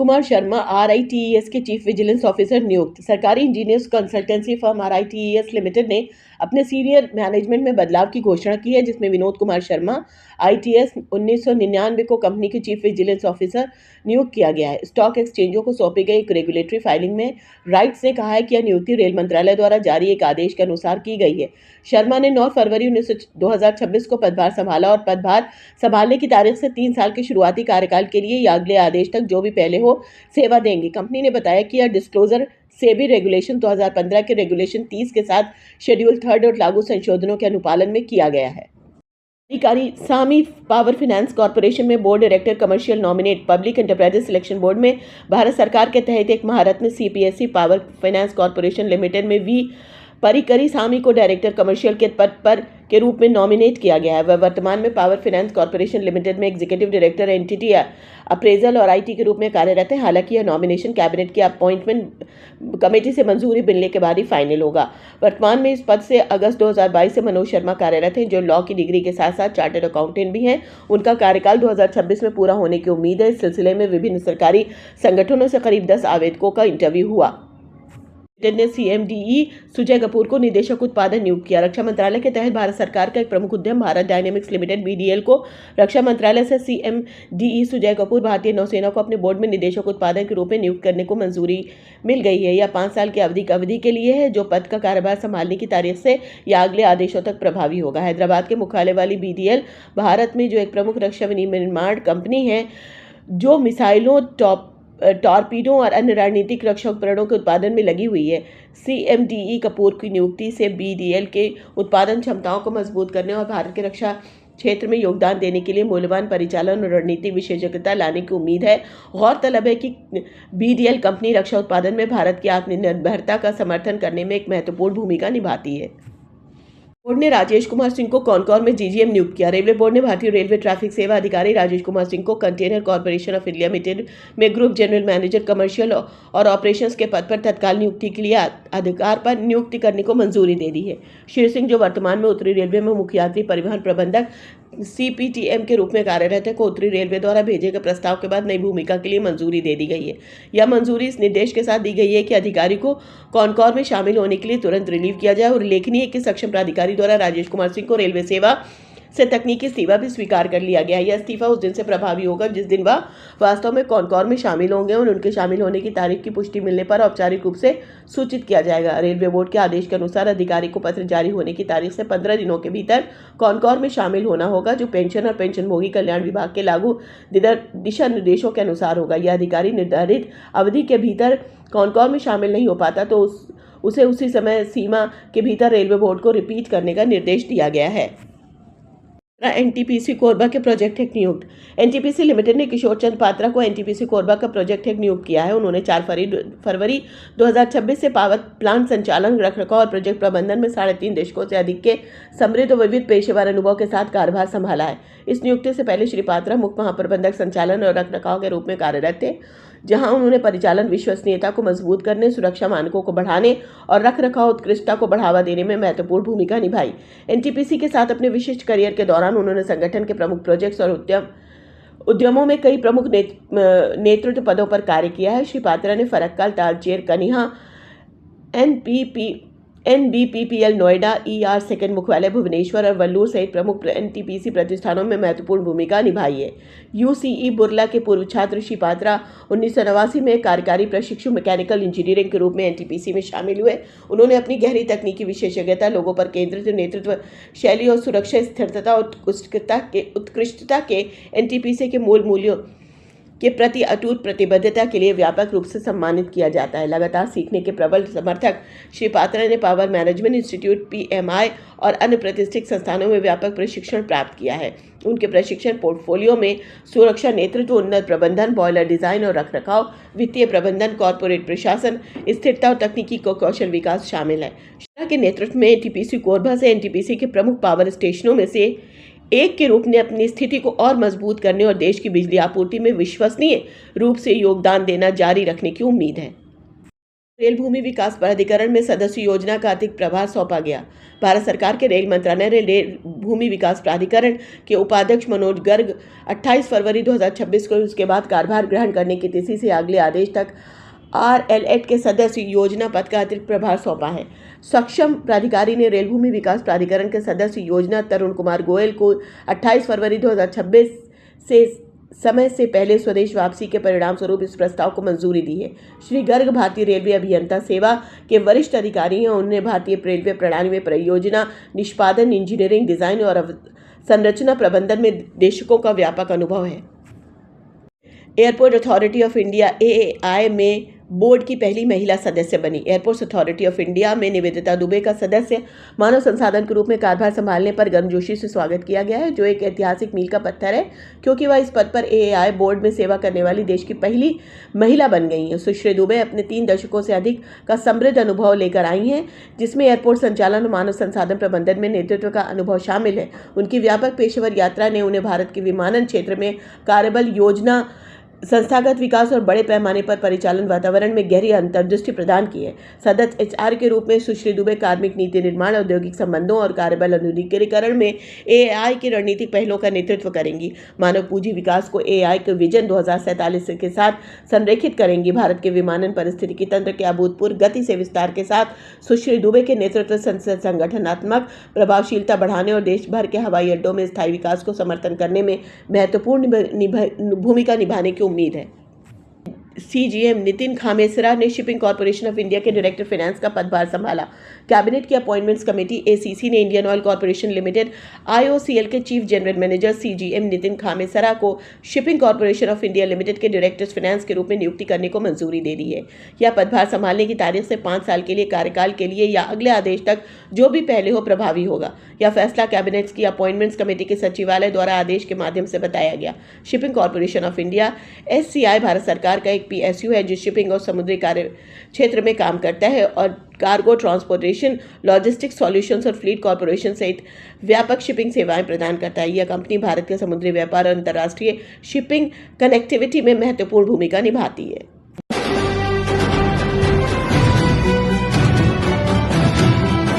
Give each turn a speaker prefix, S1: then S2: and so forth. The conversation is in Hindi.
S1: कुमार शर्मा RITES के चीफ विजिलेंस ऑफिसर नियुक्त। सरकारी engineers consultancy firm RITES limited ने अपने सीनियर मैनेजमेंट में बदलाव की घोषणा की है, जिसमें विनोद कुमार शर्मा ITS 1999 को कंपनी के चीफ विजिलेंस ऑफिसर नियुक्त किया गया है। स्टॉक एक्सचेंजों को सौंपी गई एक रेगुलेटरी फाइलिंग में राइट्स ने कहा है कि यह नियुक्ति रेल मंत्रालय द्वारा जारी एक आदेश के अनुसार की गई है। शर्मा ने 9 फरवरी 2026 को पदभार संभाला और पदभार संभालने की तारीख से 3 साल के शुरुआती कार्यकाल के लिए या अगले आदेश तक जो भी पहले हो सेवा देंगे। कंपनी ने बताया कि यह डिस्क्लोजर सेबी रेगुलेशन 2015 के रेगुलेशन 30 के साथ शेड्यूल 3 और लागू संशोधनों के अनुपालन में किया गया है। अधिकारी सामी पावर फाइनेंस कॉर्पोरेशन में board director commercial nominate public enterprises selection board में भारत सरकार के तहत एक महारत्न CPSE power finance corporation limited में V परिकरी सामी को डायरेक्टर कमर्शियल के पद पर के रूप में नॉमिनेट किया गया है। वह वर्तमान में पावर फाइनेंस कॉर्पोरेशन लिमिटेड में एग्जीक्यूटिव डायरेक्टर एंटिटी अप्रेजल और IT के रूप में कार्यरत है। हालांकि यह नॉमिनेशन कैबिनेट की अपॉइंटमेंट कमेटी से मंजूरी मिलने के बाद ही फाइनल होगा। वर्तमान में इस पद से अगस्त 2022 से मनोज शर्मा कार्यरत हैं, जो लॉ की डिग्री के साथ साथ चार्टर्ड अकाउंटेंट भी हैं। उनका कार्यकाल 2026 में पूरा होने की उम्मीद है। इस सिलसिले में विभिन्न सरकारी संगठनों से करीब 10 आवेदकों का इंटरव्यू हुआ। ने CMDE सुजय कपूर को निदेशक उत्पादन नियुक्त किया। रक्षा मंत्रालय के तहत भारत सरकार का एक प्रमुख उद्यम भारत डायनेमिक्स लिमिटेड BDL को रक्षा मंत्रालय से CMDE सुजय कपूर भारतीय नौसेना को अपने बोर्ड में निदेशक उत्पादन के रूप में नियुक्त करने को मंजूरी मिल गई है। यह 5 साल की अवधि के लिए है, जो पद का कार्यभार संभालने की तारीख से या अगले आदेशों तक प्रभावी होगा। हैदराबाद के मुख्यालय वाली BDL भारत में जो एक प्रमुख रक्षा विनिर्माण कंपनी है, जो मिसाइलों टॉर्पीडो और अन्य रणनीतिक रक्षा उपकरणों के उत्पादन में लगी हुई है। CMDE कपूर की नियुक्ति से BDL के उत्पादन क्षमताओं को मजबूत करने और भारत के रक्षा क्षेत्र में योगदान देने के लिए मूल्यवान परिचालन और रणनीतिक विशेषज्ञता लाने की उम्मीद है। गौरतलब है कि BDL कंपनी रक्षा उत्पादन में भारत की आत्मनिर्भरता का समर्थन करने में एक महत्वपूर्ण भूमिका निभाती है। बोर्ड ने राजेश कुमार सिंह को कॉनकॉर में GGM नियुक्त किया। रेलवे बोर्ड ने भारतीय रेलवे ट्रैफिक सेवा अधिकारी राजेश कुमार सिंह को container corporation of India limited में ग्रुप जनरल मैनेजर कमर्शियल और ऑपरेशंस के पद पर तत्काल नियुक्ति के लिए अधिकार पर नियुक्ति करने को मंजूरी दे दी है। श्री सिंह, जो वर्तमान में उत्तरी रेलवे में मुख्य यात्री परिवहन प्रबंधक CPTM के रूप में कार्यरत है, को उत्तरी रेलवे द्वारा भेजे गए प्रस्ताव के बाद नई भूमिका के लिए मंजूरी दे दी गई है। यह मंजूरी इस निर्देश के साथ दी गई है कि अधिकारी को कॉनकॉर में शामिल होने के लिए तुरंत रिलीव किया जाए और उल्लेखनीय है कि सक्षम प्राधिकारी द्वारा राजेश कुमार सिंह को रेलवे सेवा से तकनीकी इस्तीफा भी स्वीकार कर लिया गया है। यह इस्तीफा उस दिन से प्रभावी होगा जिस दिन वह वास्तव में कॉनकॉर में शामिल होंगे और उनके शामिल होने की तारीख की पुष्टि मिलने पर औपचारिक रूप से सूचित किया जाएगा। रेलवे बोर्ड के आदेश के अनुसार अधिकारी को पत्र जारी होने की तारीख से 15 दिनों के भीतर कॉनकॉर में शामिल होना होगा, जो पेंशन और पेंशनभोगी कल्याण विभाग के लागू दिशा निर्देशों के अनुसार होगा। यह अधिकारी निर्धारित अवधि के भीतर कॉनकॉर में शामिल नहीं हो पाता तो उसे उसी समय सीमा के भीतर रेलवे बोर्ड को रिपीट करने का निर्देश दिया गया है। NTPC कोरबा के प्रोजेक्ट हेड नियुक्त। NTPC लिमिटेड ने किशोर चंद पात्रा को NTPC कोरबा का प्रोजेक्ट हेड नियुक्त किया है। उन्होंने 4 फरवरी 2026 से पावर प्लांट संचालन, रखरखाव और प्रोजेक्ट प्रबंधन में 3.5 दशकों से अधिक के समृद्ध और विविध पेशेवर अनुभव के साथ कार्यभार संभाला है। इस नियुक्ति से पहले श्री पात्रा मुख्य महाप्रबंधक संचालन और रखरखाव के रूप में कार्यरत थे, जहां उन्होंने परिचालन विश्वसनीयता को मजबूत करने, सुरक्षा मानकों को बढ़ाने और रखरखाव उत्कृष्टता को बढ़ावा देने में महत्वपूर्ण भूमिका निभाई। NTPC के साथ अपने विशिष्ट करियर के दौरान उन्होंने संगठन के प्रमुख प्रोजेक्ट्स और उद्यमों में कई प्रमुख नेतृत्व पदों पर कार्य किया है। श्री पात्रा ने फरक्का, तालचेर, कनिहा, NBPPL नोएडा, ER सेकंड मुख्यालय भुवनेश्वर और वल्लूर सहित प्रमुख NTPC प्रतिष्ठानों में महत्वपूर्ण भूमिका निभाई है। UCE बुर्ला के पूर्व छात्र श्री पात्रा 1989 में कार्यकारी प्रशिक्षु मैकेनिकल इंजीनियरिंग के रूप में NTPC में शामिल हुए। उन्होंने अपनी गहरी तकनीकी विशेषज्ञता, लोगों पर केंद्रित नेतृत्व शैली और सुरक्षा, स्थिरता और उत्कृष्टता के NTPC के मूल मूल्यों के प्रति अटूट प्रतिबद्धता के लिए व्यापक रूप से सम्मानित किया जाता है। लगातार सीखने के प्रबल समर्थक श्री पात्रा ने पावर मैनेजमेंट इंस्टीट्यूट PMI और अन्य प्रतिष्ठित संस्थानों में व्यापक प्रशिक्षण प्राप्त किया है। उनके प्रशिक्षण पोर्टफोलियो में सुरक्षा नेतृत्व, उन्नत प्रबंधन, बॉयलर डिजाइन और रखरखाव, वित्तीय प्रबंधन, कॉर्पोरेट प्रशासन, स्थिरता और तकनीकी कौशल विकास शामिल है। शाह के नेतृत्व में NTPC कोरबा से NTPC के प्रमुख पावर स्टेशनों में से एक के रूप में अपनी स्थिति को और मजबूत करने और देश की बिजली आपूर्ति में विश्वसनीय रूप से योगदान देना जारी रखने की उम्मीद है। रेल भूमि विकास प्राधिकरण में सदस्य योजना का अतिरिक्त प्रभार सौंपा गया। भारत सरकार के रेल मंत्रालय ने रेल भूमि विकास प्राधिकरण के उपाध्यक्ष मनोज गर्ग 28 फरवरी 2026 को उसके बाद कार्यभार ग्रहण करने की तिथि से अगले आदेश तक RLAT के सदस्य योजना पद का अतिरिक्त प्रभार सौंपा है। सक्षम प्राधिकारी ने रेल भूमि विकास प्राधिकरण के सदस्य योजना तरुण कुमार गोयल को 28 फरवरी 2026 से समय से पहले स्वदेश वापसी के परिणाम स्वरूप इस प्रस्ताव को मंजूरी दी है। श्री गर्ग भारतीय रेलवे अभियंता सेवा के वरिष्ठ अधिकारी हैं। उन्होंने भारतीय रेलवे प्रणाली में परियोजना निष्पादन, इंजीनियरिंग, डिजाइन और संरचना प्रबंधन में देशकों का व्यापक अनुभव है। Airport authority of India AAI में बोर्ड की पहली महिला सदस्य बनी। एयरपोर्ट्स अथॉरिटी ऑफ इंडिया में निवेदिता दुबे का सदस्य मानव संसाधन के रूप में कार्यभार संभालने पर गर्मजोशी से स्वागत किया गया है, जो एक ऐतिहासिक मील का पत्थर है, क्योंकि वह इस पद पर AAI बोर्ड में सेवा करने वाली देश की पहली महिला बन गई हैं। सुश्री दुबे अपने 3 दशकों से अधिक का समृद्ध अनुभव लेकर आई हैं, जिसमें एयरपोर्ट संचालन और मानव संसाधन प्रबंधन में नेतृत्व का अनुभव शामिल है। उनकी व्यापक पेशेवर यात्रा ने उन्हें भारत के विमानन क्षेत्र में कार्यबल योजना, संस्थागत विकास और बड़े पैमाने पर परिचालन वातावरण में गहरी अंतर्दृष्टि प्रदान की है। सदस्य HR के रूप में सुश्री दुबे कार्मिक नीति निर्माण, औद्योगिक संबंधों और कार्यबल अनुकूलीकरण में AAI के रणनीतिक पहलों का नेतृत्व करेंगी। मानव पूंजी विकास को AAI के विजन 2047 के साथ संरेखित करेंगी। भारत के विमानन पारिस्थितिकी तंत्र के अभूतपूर्व गति से विस्तार के साथ सुश्री दुबे के नेतृत्व संगठनात्मक प्रभावशीलता बढ़ाने और देश भर के हवाई अड्डों में स्थायी विकास को समर्थन करने में महत्वपूर्ण भूमिका निभाने की उम्मीद है। CGM नितिन खामेसरा ने शिपिंग कॉर्पोरेशन ऑफ इंडिया के डायरेक्टर फाइनेंस का पदभार संभाला। कैबिनेट की अपॉइंटमेंट्स कमेटी ACC ने Indian oil corporation limited IOCL के chief general manager CGM Nitin Khamesra को shipping corporation of India limited के डायरेक्टर फाइनेंस के रूप में नियुक्ति करने को मंजूरी दे दी है। यह पदभार संभालने की तारीख से 5 साल के लिए कार्यकाल के लिए या अगले आदेश तक जो भी पहले हो प्रभावी होगा। यह फैसला कैबिनेट की अपॉइंटमेंट्स कमेटी के सचिवालय द्वारा आदेश के माध्यम से बताया गया। Shipping corporation of India SCI Bharat सरकार का एक PSU है, जो शिपिंग और समुद्री कार्य क्षेत्र में काम करता है और कार्गो ट्रांसपोर्टेशन, लॉजिस्टिक्स सॉल्यूशंस और फ्लीट कॉर्पोरेशन सहित व्यापक शिपिंग सेवाएं प्रदान करता है। यह कंपनी भारत के समुद्री व्यापार और अंतर्राष्ट्रीय शिपिंग कनेक्टिविटी में महत्वपूर्ण भूमिका निभाती है।